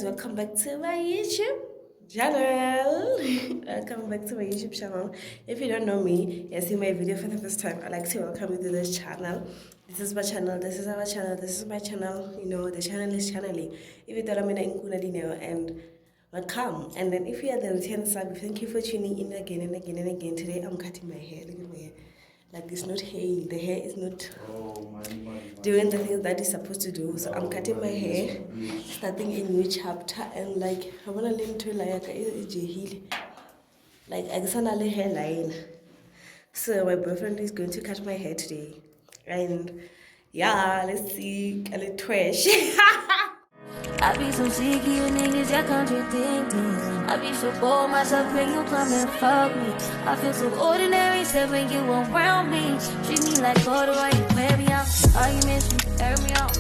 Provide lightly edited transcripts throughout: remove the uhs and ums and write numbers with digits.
welcome back to my YouTube channel. Welcome back to my YouTube channel. If you don't know me, you're seeing my video for the first time, I'd like to welcome you to this channel. This is my channel, this is our channel, this is my channel. You know, the channel is channeling. If you thought I'm in and welcome. And then if you are the return sub, thank you for tuning in again and again and again. Today I'm cutting my hair. Look at my hair. Like it's not hair. The hair is not doing the things that it's supposed to do. So I'm cutting my hair, starting a new chapter, and like I wanna learn to like I guess another hairline. So my boyfriend is going to cut my hair today. And yeah, let's see a little trash. I be so sick of you niggas that contradicting. I be so bored myself when you come and fuck me. I feel so ordinary except when you around me. Treat me like water while you wear me out. Arguments, you air me out.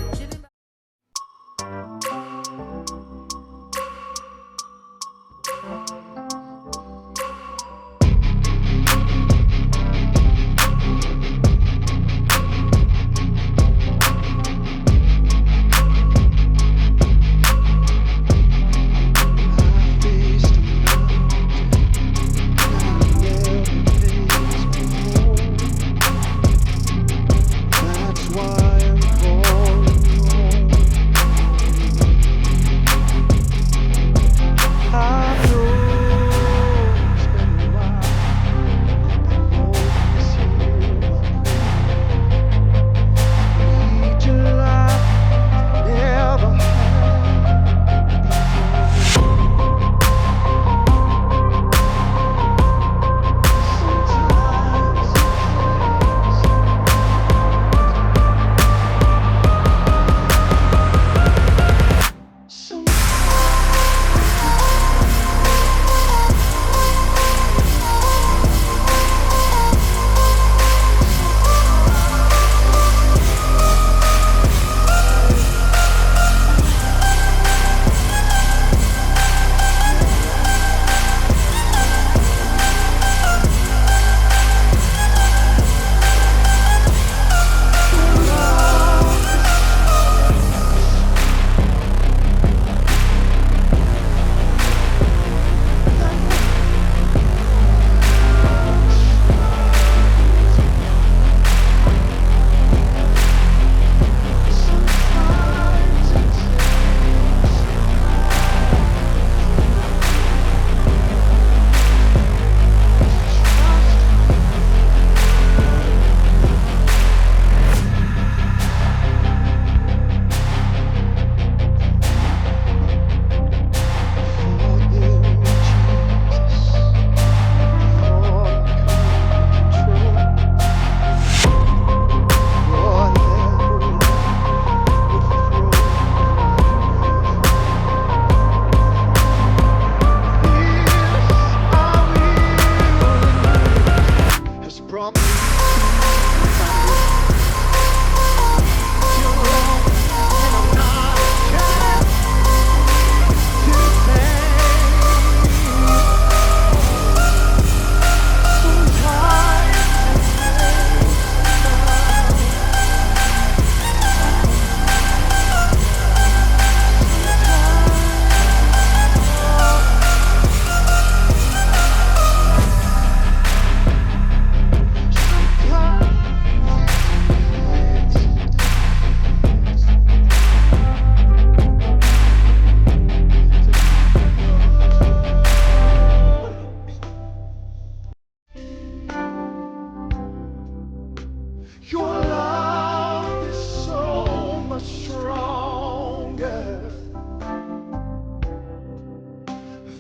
Your love is so much stronger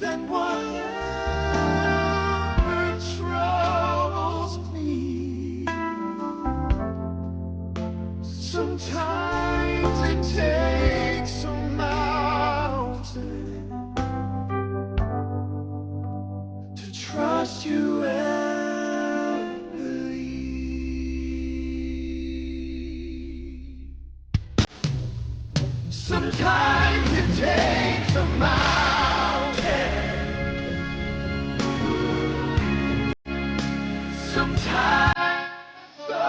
than whatever troubles me. Sometimes it takes a mountain to trust you and believe. Sometimes it takes a mountain. Sometimes so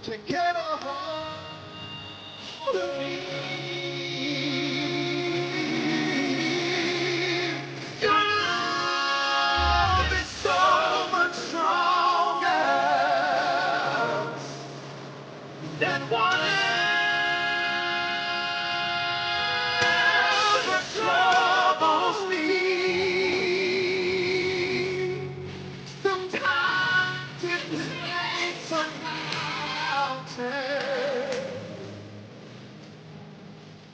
to get a hold of me. Your love is so much stronger than whatever troubles me. Sometimes it takes a mountain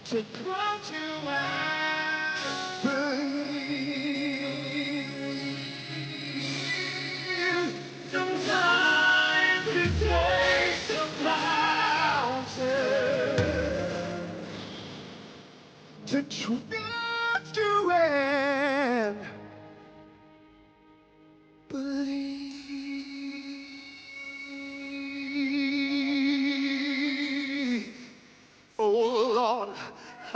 to come to and believe. Sometimes it takes a mountain to trust you and believe. Oh Lord,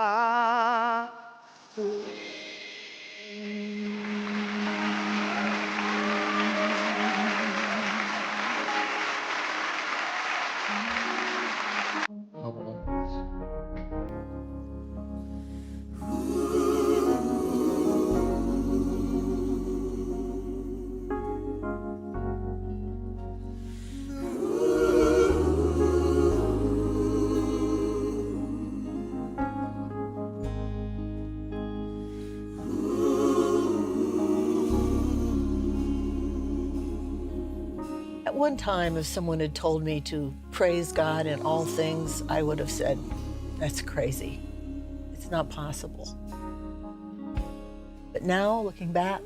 I At one time, if someone had told me to praise God in all things, I would have said, that's crazy. It's not possible. But now, looking back,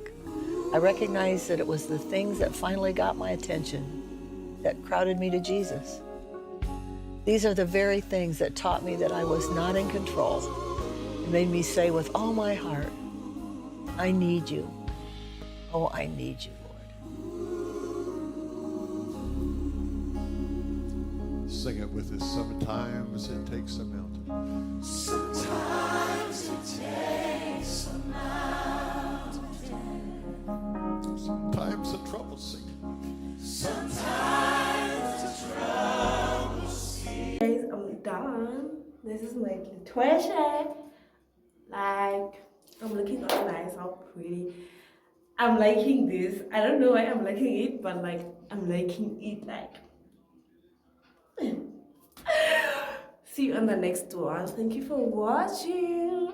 I recognize that it was the things that finally got my attention that crowded me to Jesus. These are the very things that taught me that I was not in control and made me say with all my heart, I need you. Oh, I need you, Lord. Sing it with us. Sometimes it takes a mountain. sometimes it takes a mountain. Sometimes the trouble sing. Sometimes the trouble seems. Guys, I'm done. This is my treasure. Like, I'm looking all nice, all pretty. I'm liking this. I don't know why I'm liking it, but like, I'm liking it. Like, see you on the next one. Thank you for watching.